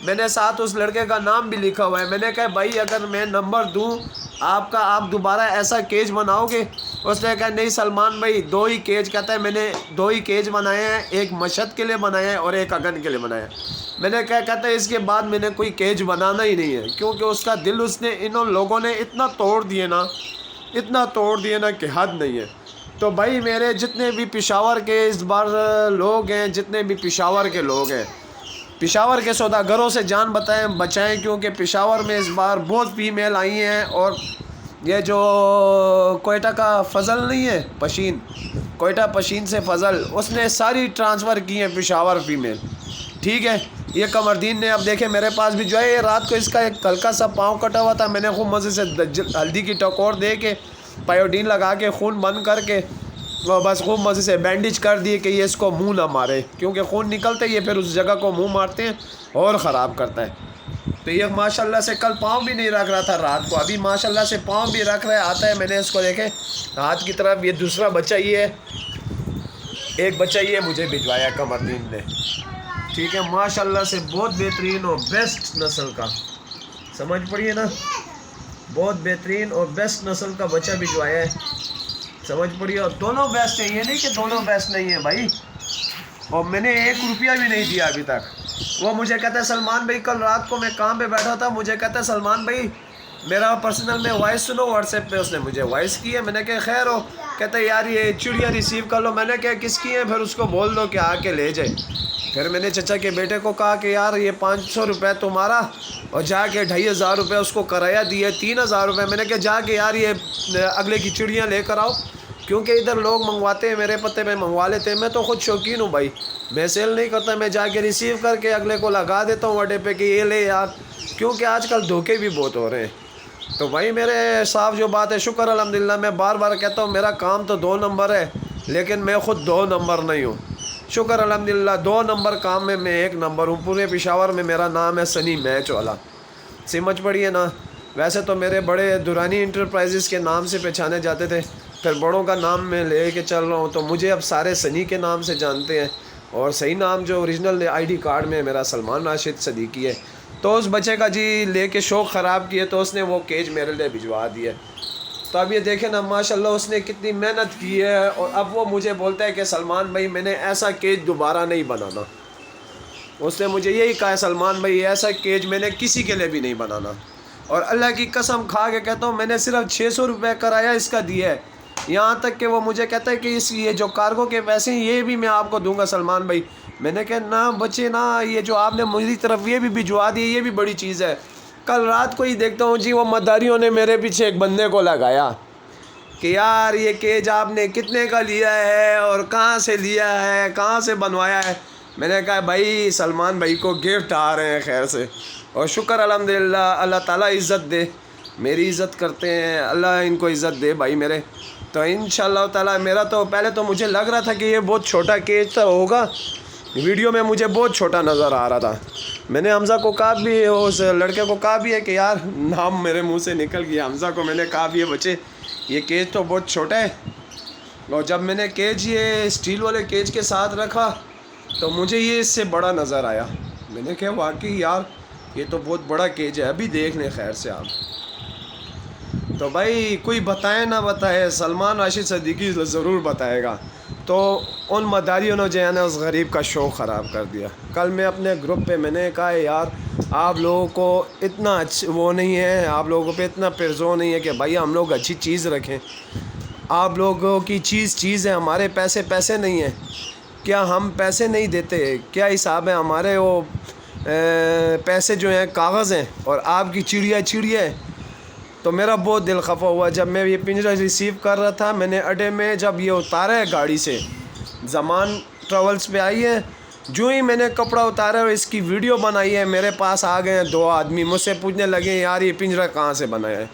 میں نے ساتھ اس لڑکے کا نام بھی لکھا ہوا ہے. میں نے کہا بھائی اگر میں نمبر دوں آپ کا, آپ دوبارہ ایسا کیج بناؤ گے؟ اس نے کہا نہیں سلمان بھائی 2 ہی کیج. کہتا ہے میں نے 2 ہی کیج بنائے ہیں, ایک مشہد کے لیے بنایا ہے اور ایک اگن کے لیے بنایا ہے. میں نے کہا, کہتا ہے اس کے بعد میں نے کوئی کیج بنانا ہی نہیں ہے, کیونکہ اس کا دل اس نے انہوں لوگوں نے اتنا توڑ دیے نا کہ حد نہیں ہے. تو بھائی میرے جتنے بھی پشاور کے اس بار لوگ ہیں, جتنے بھی پشاور کے لوگ ہیں, پشاور کے سوداگروں سے جان بچائیں, کیونکہ پشاور میں اس بار بہت فیمیل آئی ہیں. اور یہ جو کوئٹہ کا فضل نہیں ہے, پشین, کوئٹہ پشین سے فضل, اس نے ساری ٹرانسفر کی ہیں پشاور فیمیل. ٹھیک ہے, یہ قمردین نے اب دیکھیں میرے پاس بھی جو ہے, یہ رات کو اس کا ایک ہلکا سا پاؤں کٹا ہوا تھا, میں نے خوب مزے سے ہلدی کی ٹکور دے کے پایوڈین لگا کے خون بند کر کے بس خوب مزے سے بینڈیج کر دیے کہ یہ اس کو منہ نہ مارے, کیونکہ خون نکلتے یہ پھر اس جگہ کو منہ مارتے ہیں اور خراب کرتا ہے. تو یہ ماشاءاللہ سے کل پاؤں بھی نہیں رکھ رہا تھا رات کو, ابھی ماشاءاللہ سے پاؤں بھی رکھ رہا ہے. آتا ہے, میں نے اس کو دیکھے ہاتھ کی طرف, یہ دوسرا بچہ یہ ہے, ایک بچہ یہ مجھے بھجوایا قمردین نے. ٹھیک ہے, ماشاءاللہ سے بہت بہترین اور بیسٹ نسل کا, سمجھ پڑیے نا, بہت بہترین اور بیسٹ نسل کا بچہ بھجوایا ہے, سمجھ پڑیے. اور دونوں بیسٹ ہیں, یہ نہیں کہ دونوں بیسٹ نہیں ہیں بھائی. اور میں نے 1 روپیہ بھی نہیں دیا ابھی تک. وہ مجھے کہتا ہے سلمان بھائی, کل رات کو میں کام پہ بیٹھا تھا, مجھے کہتا ہے سلمان بھائی میرا پرسنل میں وائس سنو واٹس ایپ پہ. اس نے مجھے وائس کی ہے, میں نے کہا خیر ہو, کہتا ہے یار یہ چڑیا ریسیو کر لو. میں نے کہا کس کی ہے؟ پھر اس کو بول دو کہ آ کے لے جائے. پھر میں نے چچا کے بیٹے کو کہا کہ یار یہ 500 روپے تمہارا, اور جا کے 2500 روپے اس کو کرایہ دیے, 3000 روپے. میں نے کہا جا کے یار یہ اگلے کی چڑیاں لے کر آؤ, کیونکہ ادھر لوگ منگواتے ہیں, میرے پتے پہ منگوا لیتے ہیں. میں تو خود شوقین ہوں بھائی, میں سیل نہیں کرتا, میں جا کے ریسیو کر کے اگلے کو لگا دیتا ہوں اڈے پہ کہ یہ لے یار, کیونکہ آج کل دھوکے بھی بہت ہو رہے ہیں. تو بھائی میرے صاف جو بات ہے, شکر الحمدللہ. میں بار بار کہتا ہوں میرا کام تو 2 نمبر ہے, لیکن میں خود 2 نمبر نہیں ہوں. شکر الحمدللہ 2 نمبر کام میں 1 نمبر ہوں. پورے پشاور میں میرا نام ہے سنی میچ والا, سمجھ پڑیے نا. ویسے تو میرے بڑے دورانی انٹرپرائزز کے نام سے پہچانے جاتے تھے, پھر بڑوں کا نام میں لے کے چل رہا ہوں, تو مجھے اب سارے سنی کے نام سے جانتے ہیں. اور صحیح نام جو اوریجنل ID کارڈ میں میرا سلمان راشد صدیقی ہے. تو اس بچے کا جی لے کے شوق خراب کیے, تو اس نے وہ کیج میرے لیے بھجوا دیا. تو اب یہ دیکھیں نا ماشاءاللہ اس نے کتنی محنت کی ہے, اور اب وہ مجھے بولتا ہے کہ سلمان بھائی میں نے ایسا کیج دوبارہ نہیں بنانا. اس نے مجھے یہی کہا ہے سلمان بھائی ایسا کیج میں نے کسی کے لیے بھی نہیں بنانا. اور اللہ کی قسم کھا کے کہتا ہوں میں نے صرف 600 روپے کرایہ اس کا دیا ہے. یہاں تک کہ وہ مجھے کہتا ہے کہ یہ جو کارگو کے پیسے ہیں یہ بھی میں آپ کو دوں گا سلمان بھائی. میں نے کہا نہ بچے نا, یہ جو آپ نے میری طرف یہ بھی بھجوا دی یہ بھی بڑی چیز ہے. کل رات کو ہی دیکھتا ہوں جی وہ مداریوں نے میرے پیچھے ایک بندے کو لگایا کہ یار یہ کیج آپ نے کتنے کا لیا ہے اور کہاں سے لیا ہے, کہاں سے بنوایا ہے. میں نے کہا بھائی سلمان بھائی کو گفٹ آ رہے ہیں خیر سے, اور شکر الحمدللہ اللہ تعالیٰ عزت دے, میری عزت کرتے ہیں, اللہ ان کو عزت دے بھائی میرے. تو انشاءاللہ تعالیٰ میرا تو پہلے تو مجھے لگ رہا تھا کہ یہ بہت چھوٹا کیج تو ہوگا, ویڈیو میں مجھے بہت چھوٹا نظر آ رہا تھا. میں نے حمزہ کو کہا بھی, اس لڑکے کو کہا بھی ہے کہ یار نام میرے منہ سے نکل گیا, حمزہ کو میں نے کہا بھی ہے بچے یہ کیج تو بہت چھوٹا ہے. اور جب میں نے کیج یہ اسٹیل والے کیج کے ساتھ رکھا تو مجھے یہ اس سے بڑا نظر آیا. میں نے کہا واقعی یار یہ تو بہت بڑا کیج ہے, ابھی دیکھ لیں خیر سے آپ. تو بھائی کوئی بتائے نہ بتائے سلمان راشد صدیقی ضرور بتائے گا. تو ان مداریوں نے جو ہے نا اس غریب کا شوق خراب کر دیا. کل میں اپنے گروپ پہ میں نے کہا یار آپ لوگوں کو اتنا وہ نہیں ہے, آپ لوگوں پہ اتنا پرزو نہیں ہے کہ بھائی ہم لوگ اچھی چیز رکھیں. آپ لوگوں کی چیز ہے, ہمارے پیسے نہیں ہیں. کیا ہم پیسے نہیں دیتے؟ کیا حساب ہے ہمارے؟ وہ پیسے جو ہیں کاغذ ہیں اور آپ کی چڑیا ہے. تو میرا بہت دل خفا ہوا جب میں یہ پنجرہ ریسیو کر رہا تھا. میں نے اڈے میں جب یہ اتارا ہے گاڑی سے, زمان ٹریولز پہ آئی ہے, جو ہی میں نے کپڑا اتارا ہے اس کی ویڈیو بنائی ہے, میرے پاس آ گئے ہیں 2 آدمی, مجھ سے پوچھنے لگے یار یہ پنجرہ کہاں سے بنایا ہے.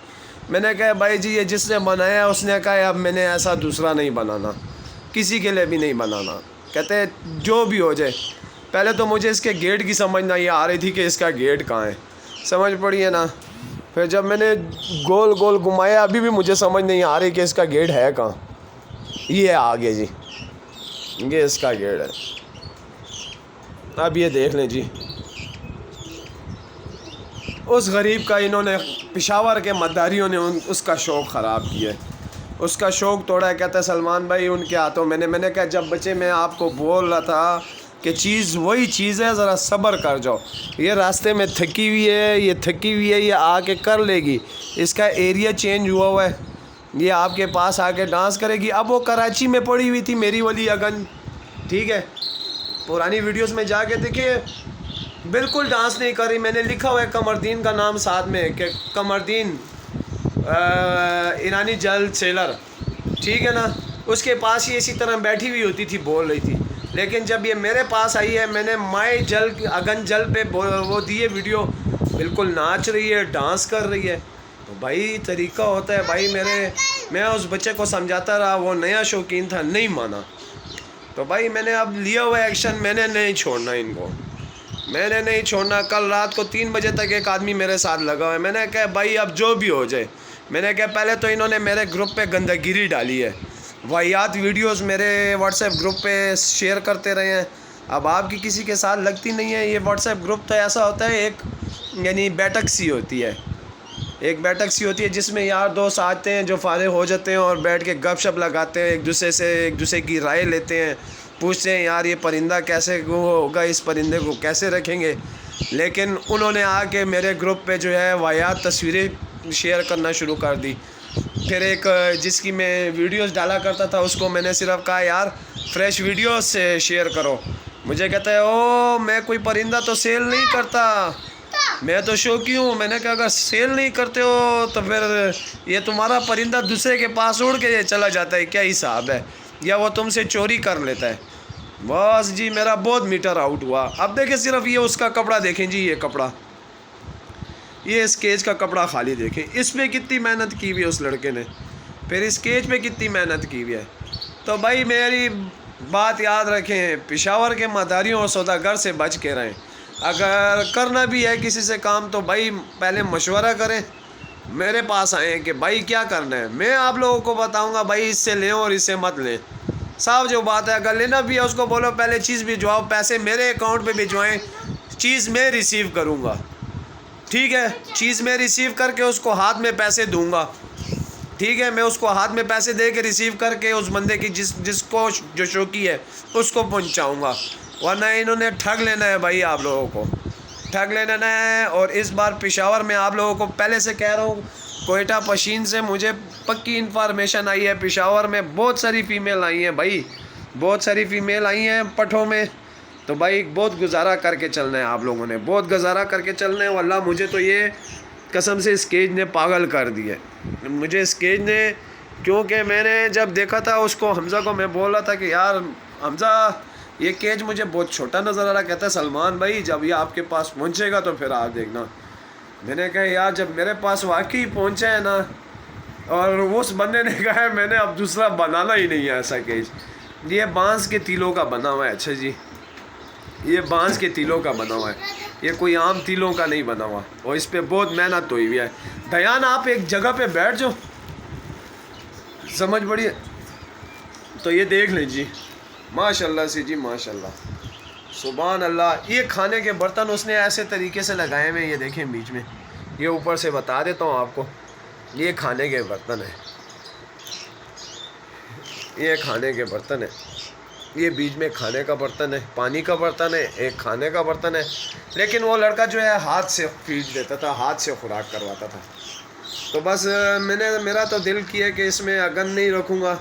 میں نے کہا بھائی جی یہ جس نے بنایا ہے اس نے کہا اب میں نے ایسا دوسرا نہیں بنانا, کسی کے لیے بھی نہیں بنانا. کہتے ہیں جو بھی ہو جائے. پہلے تو مجھے اس کے گیٹ کی سمجھ نہیں آ رہی تھی کہ اس کا گیٹ کہاں ہے, سمجھ پڑی ہے نا. پھر جب میں نے گول گھمایا ابھی بھی مجھے سمجھ نہیں آ رہی کہ اس کا گیٹ ہے کہاں. یہ آگے جی یہ اس کا گیٹ ہے. اب یہ دیکھ لیں جی اس غریب کا انہوں نے پشاور کے مداریوں نے اس کا شوق خراب کیا ہے، اس کا شوق توڑا ہے۔ کہتا ہے سلمان بھائی ان کے ہاتھوں میں نے کہا جب بچے میں آپ کو بول رہا تھا کہ چیز وہی چیز ہے، ذرا صبر کر جاؤ، یہ راستے میں تھکی ہوئی ہے، یہ آ کے کر لے گی، اس کا ایریا چینج ہوا ہے، یہ آپ کے پاس آ کے ڈانس کرے گی۔ اب وہ کراچی میں پڑی ہوئی تھی میری ولی اگن، ٹھیک ہے، پرانی ویڈیوز میں جا کے دیکھیے، بالکل ڈانس نہیں کر رہی۔ میں نے لکھا ہوا ہے قمردین کا نام ساتھ میں کہ قمردین ایرانی جل سیلر، ٹھیک ہے نا، اس کے پاس ہی اسی طرح بیٹھی ہوئی ہوتی تھی، بول رہی تھی۔ لیکن جب یہ میرے پاس آئی ہے، میں نے مائے جل اگن جل پہ وہ دیے ویڈیو، بالکل ناچ رہی ہے، ڈانس کر رہی ہے۔ تو بھائی طریقہ ہوتا ہے بھائی، میں اس بچے کو سمجھاتا رہا، وہ نیا شوقین تھا، نہیں مانا۔ تو بھائی میں نے اب لیا ہوا ایکشن، میں نے نہیں چھوڑنا ان کو، میں نے نہیں چھوڑنا۔ کل رات کو 3 بجے تک ایک آدمی میرے ساتھ لگا ہوا ہے، میں نے کہا بھائی اب جو بھی ہو جائے، میں نے کہا پہلے تو انہوں نے میرے گروپ پہ گندگیری ڈالی ہے، واہیات ویڈیوز میرے واٹس ایپ گروپ پہ شیئر کرتے رہے ہیں، اب آپ کی کسی کے ساتھ لگتی نہیں ہے۔ یہ واٹس ایپ گروپ تو ایسا ہوتا ہے، ایک یعنی بیٹھک سی ہوتی ہے، ایک بیٹھک سی ہوتی ہے جس میں یار دوست آتے ہیں جو فارغ ہو جاتے ہیں اور بیٹھ کے گپ شپ لگاتے ہیں، ایک دوسرے کی رائے لیتے ہیں، پوچھتے ہیں یار یہ پرندہ کیسے ہوگا، اس پرندے کو کیسے رکھیں گے۔ لیکن انہوں نے آ کے میرے گروپ پہ جو ہے واہیات تصویریں شیئر کرنا شروع کر دی۔ پھر ایک جس کی میں ویڈیوز ڈالا کرتا تھا، اس کو میں نے صرف کہا یار فریش ویڈیوز سے شیئر کرو۔ مجھے کہتا ہے او میں کوئی پرندہ تو سیل نہیں کرتا، میں تو شوقی ہوں۔ میں نے کہا اگر سیل نہیں کرتے ہو تو پھر یہ تمہارا پرندہ دوسرے کے پاس اڑ کے چلا جاتا ہے، کیا حساب ہے، یا وہ تم سے چوری کر لیتا ہے۔ بس جی میرا بہت میٹر آؤٹ ہوا۔ اب دیکھیں صرف یہ اس کا کپڑا دیکھیں جی، یہ کپڑا، یہ اس کیج کا کپڑا خالی دیکھیں، اس پہ کتنی محنت کی ہوئی ہے اس لڑکے نے، پھر اس کیج پہ کتنی محنت کی ہوئی ہے۔ تو بھائی میری بات یاد رکھیں، پشاور کے مداریوں اور سوداگر سے بچ کے رہیں۔ اگر کرنا بھی ہے کسی سے کام تو بھائی پہلے مشورہ کریں، میرے پاس آئیں کہ بھائی کیا کرنا ہے، میں آپ لوگوں کو بتاؤں گا بھائی اس سے لیں اور اس سے مت لیں، صاف جو بات ہے۔ اگر لینا بھی ہے اس کو بولو پہلے چیز بھجواؤ، پیسے میرے اکاؤنٹ پہ بھجوائیں، چیز میں ریسیو کروں گا، ٹھیک ہے، چیز میں ریسیو کر کے اس کو ہاتھ میں پیسے دوں گا، ٹھیک ہے، میں اس کو ہاتھ میں پیسے دے کے ریسیو کر کے اس بندے کی جس کو جو شوقی ہے اس کو پہنچاؤں گا، ورنہ انہوں نے ٹھگ لینا ہے بھائی، آپ لوگوں کو ٹھگ لینا ہے۔ اور اس بار پشاور میں آپ لوگوں کو پہلے سے کہہ رہا ہوں، کوئٹہ پشین سے مجھے پکی انفارمیشن آئی ہے، پشاور میں بہت ساری فیمیل آئی ہیں بھائی، بہت ساری فیمیل آئی ہیں پٹھوں میں، تو بھائی بہت گزارا کر کے چلنا ہے، آپ لوگوں نے بہت گزارا کر کے چلنا ہے۔ واللہ مجھے تو یہ قسم سے اس کیج نے پاگل کر دیا ہے، مجھے اس کیج نے، کیونکہ میں نے جب دیکھا تھا اس کو، حمزہ کو میں بول رہا تھا کہ یار حمزہ یہ کیج مجھے بہت چھوٹا نظر آ رہا، کہتا ہے سلمان بھائی جب یہ آپ کے پاس پہنچے گا تو پھر آپ دیکھنا۔ میں نے کہا یار جب میرے پاس واقعی پہنچا ہے نا، اور اس بندے نے کہا ہے میں نے اب دوسرا بنانا ہی نہیں ہے ایسا کیج، یہ بانس کے تیلوں کا بنا ہوا ہے، اچھا جی یہ بانس کے تیلوں کا بنا ہوا ہے، یہ کوئی عام تیلوں کا نہیں بنا ہوا، اور اس پہ بہت محنت ہوئی ہوئی ہے۔ دیان آپ ایک جگہ پہ بیٹھ جاؤ، سمجھ پڑی ہے، تو یہ دیکھ لیں جی، ماشاء اللہ سے جی ماشاء اللہ، سبحان اللہ۔ یہ کھانے کے برتن اس نے ایسے طریقے سے لگائے ہوئے، یہ دیکھیں بیچ میں، یہ اوپر سے بتا دیتا ہوں آپ کو، یہ کھانے کے برتن ہیں، یہ کھانے کے برتن ہیں، یہ بیچ میں کھانے کا برتن ہے، پانی کا برتن ہے، ایک کھانے کا برتن ہے۔ لیکن وہ لڑکا جو ہے ہاتھ سے فیڈ دیتا تھا، ہاتھ سے خوراک کرواتا تھا، تو بس میرا تو دل کیا کہ اس میں اگن نہیں رکھوں گا،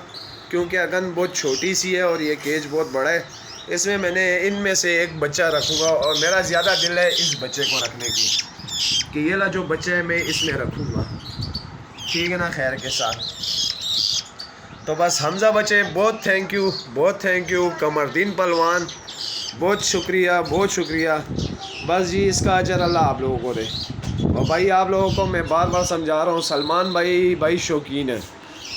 کیونکہ اگن بہت چھوٹی سی ہے اور یہ کیج بہت بڑا ہے، اس میں میں نے ان میں سے ایک بچہ رکھوں گا، اور میرا زیادہ دل ہے اس بچے کو رکھنے کی، کہ یہ لا جو بچہ ہے میں اس میں رکھوں گا، ٹھیک ہے نا، خیر کے ساتھ۔ تو بس حمزہ بچے بہت تھینک یو، قمردین پہلوان بہت شکریہ، بس جی اس کا اجر اللہ آپ لوگوں کو دے۔ اور بھائی آپ لوگوں کو میں بار بار سمجھا رہا ہوں، سلمان بھائی شوقین ہے،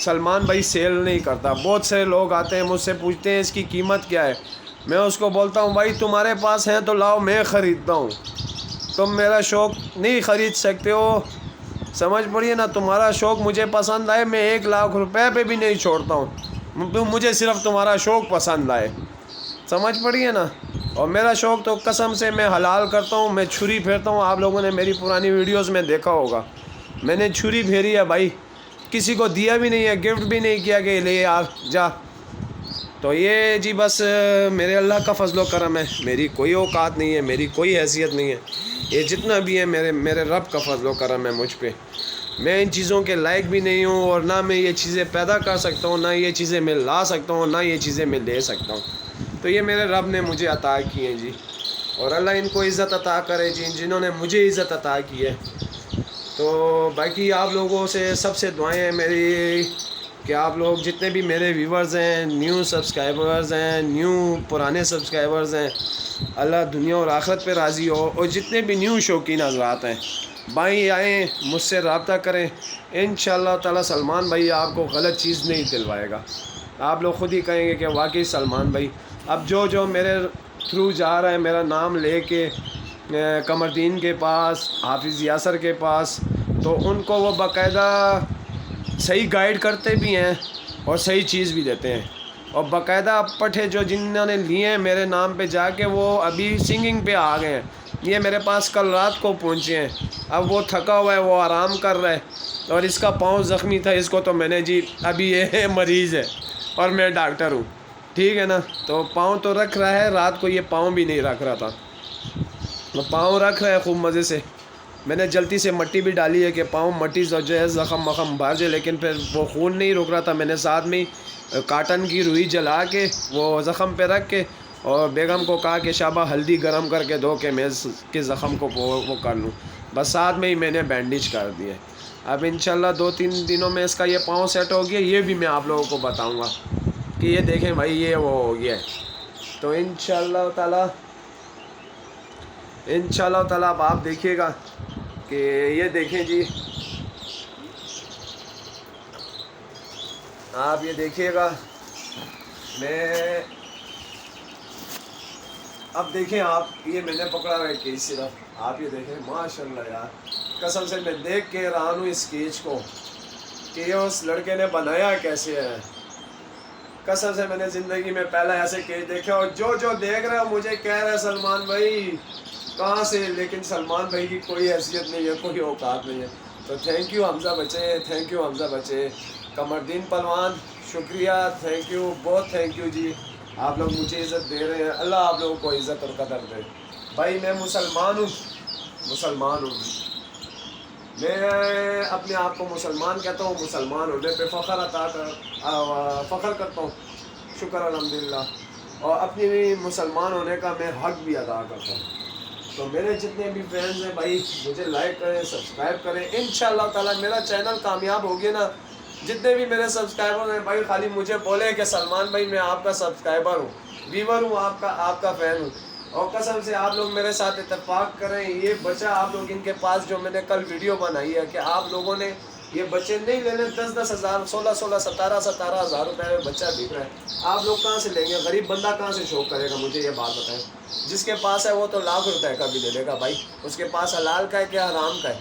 سلمان بھائی سیل نہیں کرتا۔ بہت سے لوگ آتے ہیں مجھ سے پوچھتے ہیں اس کی قیمت کیا ہے، میں اس کو بولتا ہوں بھائی تمہارے پاس ہیں تو لاؤ، میں خریدتا ہوں، تم میرا شوق نہیں خرید سکتے ہو، سمجھ پڑیے نا، تمہارا شوق مجھے پسند آئے، میں 1 لاکھ روپے پہ بھی نہیں چھوڑتا ہوں، مجھے صرف تمہارا شوق پسند آئے، سمجھ پڑیے نا۔ اور میرا شوق تو قسم سے میں حلال کرتا ہوں، میں چھری پھیرتا ہوں. آپ لوگوں نے میری پرانی ویڈیوز میں دیکھا ہوگا، میں نے چھری پھیری ہے بھائی، کسی کو دیا بھی نہیں ہے، گفٹ بھی نہیں کیا کہ لے یار جا. تو یہ جی بس میرے اللہ کا فضل و کرم ہے، میری کوئی اوقات نہیں ہے، میری کوئی حیثیت نہیں ہے. یہ جتنا بھی ہے میرے رب کا فضل و کرم ہے مجھ پہ. میں ان چیزوں کے لائق بھی نہیں ہوں، اور نہ میں یہ چیزیں پیدا کر سکتا ہوں، نہ یہ چیزیں میں لا سکتا ہوں، نہ یہ چیزیں میں لے سکتا ہوں. تو یہ میرے رب نے مجھے عطا کی ہیں جی، اور اللہ ان کو عزت عطا کرے جی، جنہوں نے مجھے عزت عطا کی ہے. تو باقی آپ لوگوں سے سب سے دعائیں ہیں میری کہ آپ لوگ جتنے بھی میرے ویورز ہیں، نیو سبسکرائبرز ہیں، نیو پرانے سبسکرائبرز ہیں، اللہ دنیا اور آخرت پہ راضی ہو. اور جتنے بھی نیو شوقین حضرات ہیں، بھائی آئیں مجھ سے رابطہ کریں، انشاءاللہ تعالی سلمان بھائی آپ کو غلط چیز نہیں دلوائے گا. آپ لوگ خود ہی کہیں گے کہ واقعی سلمان بھائی. اب جو میرے تھرو جا رہا ہے میرا نام لے کے قمردین کے پاس، حافظ یاسر کے پاس، تو ان کو وہ باقاعدہ صحیح گائیڈ کرتے بھی ہیں اور صحیح چیز بھی دیتے ہیں. اور باقاعدہ پٹھے جو جنہوں نے لیے ہیں میرے نام پہ جا کے، وہ ابھی سنگنگ پہ آ گئے ہیں. یہ میرے پاس کل رات کو پہنچے ہیں، اب وہ تھکا ہوا ہے، وہ آرام کر رہا ہے، اور اس کا پاؤں زخمی تھا. اس کو تو میں نے جی ابھی یہ مریض ہے اور میں ڈاکٹر ہوں، ٹھیک ہے نا. تو پاؤں تو رکھ رہا ہے، رات کو یہ پاؤں بھی نہیں رکھ رہا تھا، وہ پاؤں رکھ رہا ہے خوب مزے سے. میں نے جلدی سے مٹی بھی ڈالی ہے کہ پاؤں مٹی جو ہے زخم وخم بھر جائے، لیکن پھر وہ خون نہیں رک رہا تھا. میں نے ساتھ میں کاٹن کی روئی جلا کے وہ زخم پہ رکھ کے، اور بیگم کو کہا کہ شابہ ہلدی گرم کر کے دو کہ میں اس کے زخم کو وہ کر لوں. بس ساتھ میں ہی میں نے بینڈیج کر دیا. اب انشاءاللہ 2-3 دنوں میں اس کا یہ پاؤں سیٹ ہو گیا. یہ بھی میں آپ لوگوں کو بتاؤں گا کہ یہ دیکھیں بھائی یہ وہ ہو گیا ہے. تو انشاءاللہ تعالیٰ اب آپ دیکھیے گا کہ یہ دیکھیں جی، آپ یہ دیکھیے گا. میں اب دیکھیں آپ، یہ میں نے پکڑا ہوا ہے کیس، صرف آپ یہ دیکھیں. ماشاءاللہ یار قسم سے میں دیکھ کے رہا ہوں اس کیچ کو کہ یہ اس لڑکے نے بنایا کیسے ہے. قسم سے میں نے زندگی میں پہلا ایسے کیچ دیکھا، اور جو دیکھ رہا ہے مجھے کہہ رہا ہے سلمان بھائی کہاں سے، لیکن سلمان بھائی کی کوئی حیثیت نہیں ہے، کوئی اوقات نہیں ہے. تو تھینک یو حمزہ بچے، تھینک یو حمزہ بچے. قمردین پہلوان شکریہ، تھینک یو، بہت تھینک یو جی. آپ لوگ مجھے عزت دے رہے ہیں، اللہ آپ لوگوں کو عزت اور قدر دے. بھائی میں مسلمان ہوں، میں اپنے آپ کو مسلمان کہتا ہوں، مسلمان ہونے پہ فخر کرتا ہوں، شکر الحمدللہ. اور اپنی مسلمان ہونے کا میں حق بھی ادا کرتا ہوں. تو میرے جتنے بھی فرینڈز ہیں بھائی مجھے لائک کریں، سبسکرائب کریں. انشاءاللہ تعالی میرا چینل کامیاب ہو گیا نا. جتنے بھی میرے سبسکرائبر ہیں بھائی خالی مجھے بولے کہ سلمان بھائی میں آپ کا سبسکرائبر ہوں، ویور ہوں، آپ کا فین ہوں. اور قسم سے آپ لوگ میرے ساتھ اتفاق کریں. یہ بچہ آپ لوگ ان کے پاس جو میں نے کل ویڈیو بنائی ہے کہ آپ لوگوں نے یہ بچے نہیں لینے، 10-10 ہزار، 16-16، 17-17 ہزار روپے میں بچہ بک رہا ہے. آپ لوگ کہاں سے لیں گے؟ غریب بندہ کہاں سے شوق کرے گا؟ مجھے یہ بات بتائیں. جس کے پاس ہے وہ تو لاکھ روپے کا بھی لے لے گا بھائی. اس کے پاس حلال کا ہے کہ حرام کا ہے.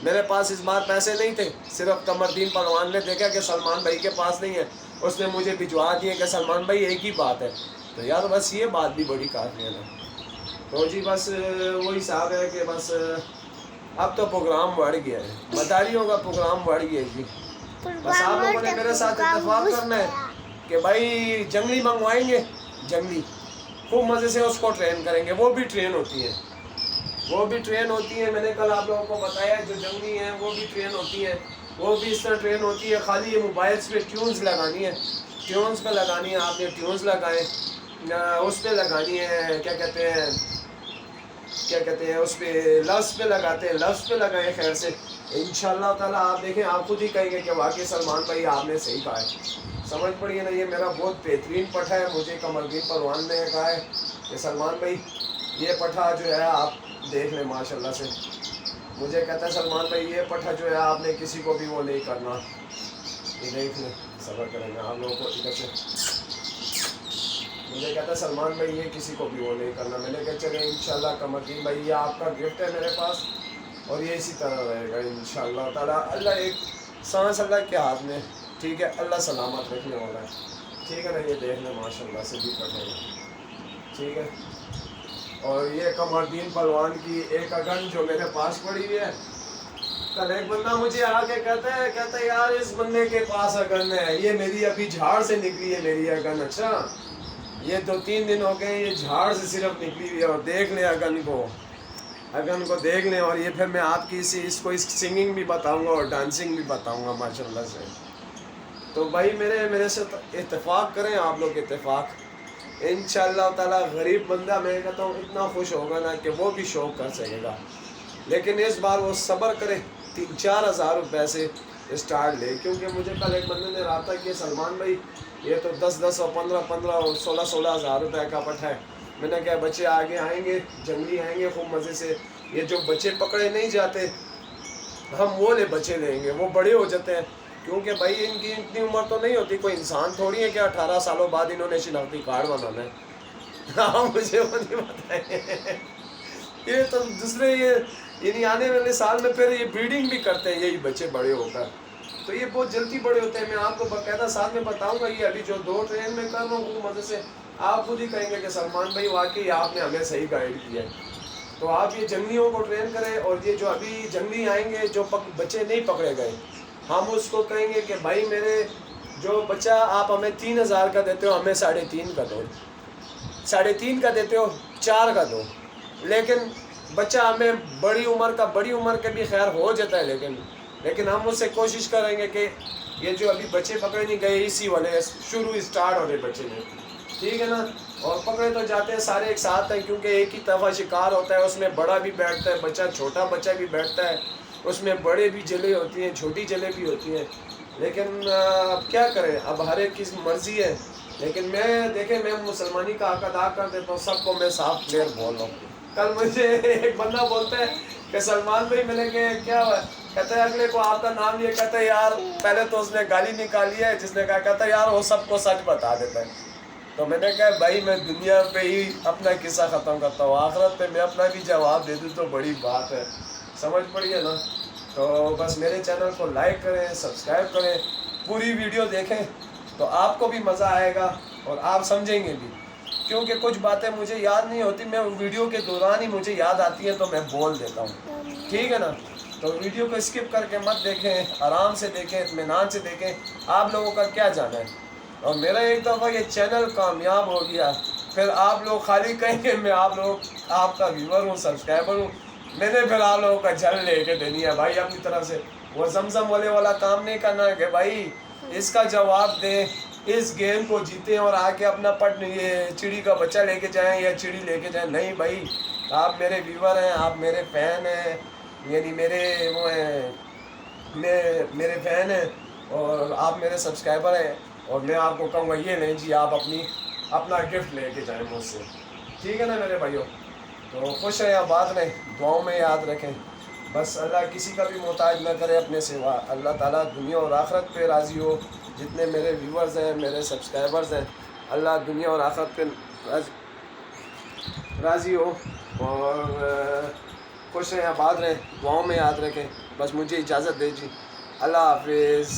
میرے پاس اس بار پیسے نہیں تھے، صرف قمردین پہلوان نے دیکھا کہ سلمان بھائی کے پاس نہیں ہے، اس نے مجھے بھجوا دیے کہ سلمان بھائی ایک ہی بات ہے. تو یار بس یہ بات بھی بڑی کافی ہے نا. تو جی بس وہی حساب ہے کہ بس اب تو پروگرام بڑھ گیا ہے، مداریوں کا پروگرام بڑھ گیا ہے جی. بس آپ لوگوں نے میرے ساتھ اتفاق کرنا ہے کہ بھائی جنگلی منگوائیں گے، جنگلی خوب مزے سے اس کو ٹرین کریں گے. وہ بھی ٹرین ہوتی ہیں، میں نے کل آپ لوگوں کو بتایا جو جنگلی ہیں وہ بھی ٹرین ہوتی ہیں. وہ بھی اس طرح ٹرین ہوتی ہے. خالی یہ موبائلس پہ ٹیونز لگانی ہے، ٹیونز پہ لگانی ہے. آپ نے ٹیونز لگائیں، اس پہ لگانی ہے کیا کہتے ہیں اس پہ لفظ پہ لگاتے ہیں، لفظ پہ لگائیں خیر سے. انشاءاللہ تعالیٰ آپ دیکھیں، آپ خود ہی کہیں گے کہ واقعی سلمان بھائی آپ نے صحیح کہا ہے. سمجھ پڑی ہے نا. یہ میرا بہت بہترین پٹھا ہے. مجھے قمردین پہلوان نے کہا ہے کہ سلمان بھائی یہ پٹھا جو ہے آپ دیکھ لیں ماشاءاللہ سے. مجھے کہتا ہے سلمان بھائی یہ پٹھا جو ہے آپ نے کسی کو بھی وہ نہیں کرنا، یہ دیکھ لیں، صبر کریں گے آپ لوگوں کو ادھر سے. مجھے کہتا ہے سلمان بھائی یہ کسی کو بھی وہ نہیں کرنا. میں نے کہا چلیں انشاءاللہ قمردین بھائی یہ آپ کا گفٹ ہے میرے پاس، اور یہ اسی طرح رہے گا انشاءاللہ تعالیٰ. اللہ ایک سانس اللہ کے ہاتھ میں، ٹھیک ہے، اللہ سلامت رکھنے والا ہے، ٹھیک ہے نا. یہ دیکھ لیں ماشاءاللہ سے بھی پٹھے، ٹھیک ہے. اور یہ قمر الدین پہلوان کی ایک اگن جو میرے پاس پڑی ہوئی ہے. کل ایک بندہ مجھے آ کے کہتا ہے یار اس بندے کے پاس اگن ہے, یہ میری ابھی جھاڑ سے نکلی ہے میری اگن. اچھا یہ 2-3 دن ہو گئے, یہ جھاڑ سے صرف نکلی ہوئی ہے, اور دیکھ لیں اگن کو دیکھ لیں. اور یہ پھر میں آپ کی اس کو سنگنگ بھی بتاؤں گا اور ڈانسنگ بھی بتاؤں گا ماشاءاللہ سے. تو بھائی میرے سے اتفاق کریں آپ لوگ, اتفاق انشاءاللہ تعالی. غریب بندہ میں کہتا ہوں اتنا خوش ہوگا نا کہ وہ بھی شوق کر سکے گا, لیکن اس بار وہ صبر کرے. 4,000 روپے سے اسٹارٹ لے, کیونکہ مجھے کل ایک بندے نے رابطہ کیا, سلمان بھائی یہ تو 10 اور 15 اور 16 ہزار روپے کا پٹ ہے. میں نے کہا بچے آگے آئیں گے, جنگلی آئیں گے خوب مزے سے. یہ جو بچے پکڑے نہیں جاتے ہم وہ بچے لیں گے, وہ بڑے ہو جاتے ہیں. کیونکہ بھائی ان کی اتنی عمر تو نہیں ہوتی, کوئی انسان تھوڑی ہے کہ 18 سالوں بعد انہوں نے شناختی کارڈ بنانا ہے. ہاں مجھے وہ نہیں بتائیں. یہ تو دوسرے یعنی آنے والے سال میں پھر یہ بریڈنگ بھی کرتے ہیں یہی بچے بڑے ہو کر, تو یہ بہت جلدی بڑے ہوتے ہیں. میں آپ کو باقاعدہ ساتھ میں بتاؤں گا. یہ ابھی جو 2 ٹرین میں کر رہا ہوں خوب مزے سے, آپ خود ہی کہیں گے کہ سلمان بھائی واقعی آپ نے ہمیں صحیح گائیڈ کیا ہے. تو آپ یہ جنگلیوں کو ٹرین کریں, اور یہ جو ابھی جنگلی آئیں گے جو بچے نہیں پکڑے گئے, ہم اس کو کہیں گے کہ بھائی میرے جو بچہ آپ ہمیں 3,000 کا دیتے ہو, ہمیں 3.5 کا دو, 3.5 کا دیتے ہو 4 کا دو. لیکن بچہ ہمیں بڑی عمر کے بھی خیر ہو جاتا ہے, لیکن ہم اس سے کوشش کریں گے کہ یہ جو ابھی بچے پکڑے نہیں گئے اسی والے شروع اسٹارٹ ہو رہے بچے نے, ٹھیک ہے نا. اور پکڑے تو جاتے ہیں سارے ایک ساتھ ہیں, کیونکہ ایک ہی دفعہ شکار ہوتا ہے. اس میں بڑا بھی بیٹھتا ہے بچہ, چھوٹا بچہ بھی بیٹھتا ہے, اس میں بڑے بھی جلے ہوتی ہیں, چھوٹی جلے بھی ہوتی ہیں. لیکن اب کیا کریں, اب ہر ایک کی مرضی ہے. لیکن میں مسلمانی کا حق ادا کر دیتا ہوں, سب کو میں صاف کلیئر بول رہا ہوں. کل مجھے ایک بندہ بولتا ہے کہ سلمان بھائی ملیں گے, کیا ہوا؟ کہتا ہے اگلے کو آپ کا نام لیا, کہتا ہے یار پہلے تو اس نے گالی نکالی ہے جس نے کہا, کہتا ہے یار وہ سب کو سچ بتا دیتا ہے. تو میں نے کہا بھائی میں دنیا پہ ہی اپنا قصہ ختم کرتا ہوں, آخرت پہ میں اپنا بھی جواب دے دوں تو بڑی بات ہے. سمجھ پڑی ہے نا. تو بس میرے چینل کو لائک کریں, سبسکرائب کریں, پوری ویڈیو دیکھیں تو آپ کو بھی مزہ آئے گا اور آپ سمجھیں گے بھی. کیونکہ کچھ باتیں مجھے یاد نہیں ہوتی, میں ویڈیو کے دوران ہی مجھے یاد آتی ہیں تو میں بول دیتا ہوں, ٹھیک ہے نا. تو ویڈیو کو اسکپ کر کے مت دیکھیں, آرام سے دیکھیں, اطمینان سے دیکھیں. آپ لوگوں کا کیا جانا ہے. اور میرا ایک دفعہ یہ چینل کامیاب ہو گیا, پھر آپ لوگ خالی کہیں گے میں آپ کا ویور ہوں, سبسکرائبر ہوں. میں نے پھر آپ لوگوں کا جل لے کے دینی ہے بھائی اپنی طرف سے. وہ زمزم والا کام نہیں کرنا ہے کہ بھائی اس کا جواب دیں, اس گیم کو جیتیں اور آ کے اپنا یہ چڑی کا بچہ لے کے جائیں یا چڑی لے کے جائیں. نہیں بھائی, آپ میرے ویور ہیں, آپ میرے فین ہیں, یعنی میرے فین ہیں, اور آپ میرے سبسکرائبر ہیں. اور میں آپ کو کہوں گا یہ لیں جی, آپ اپنا گفٹ لے کے جائیں مجھ سے, ٹھیک ہے نا میرے بھائیوں. تو خوش ہیں آباد رہیں, دعاؤں میں یاد رکھیں. بس اللہ کسی کا بھی محتاج نہ کرے اپنے سوا. اللہ تعالیٰ دنیا اور آخرت پہ راضی ہو. جتنے میرے ویورز ہیں, میرے سبسکرائبرز ہیں, اللہ دنیا اور آخرت پہ راضی ہو. اور خوش رہیں, آباد رہیں, دعاؤں میں یاد رکھیں. بس مجھے اجازت دے جی, اللہ حافظ.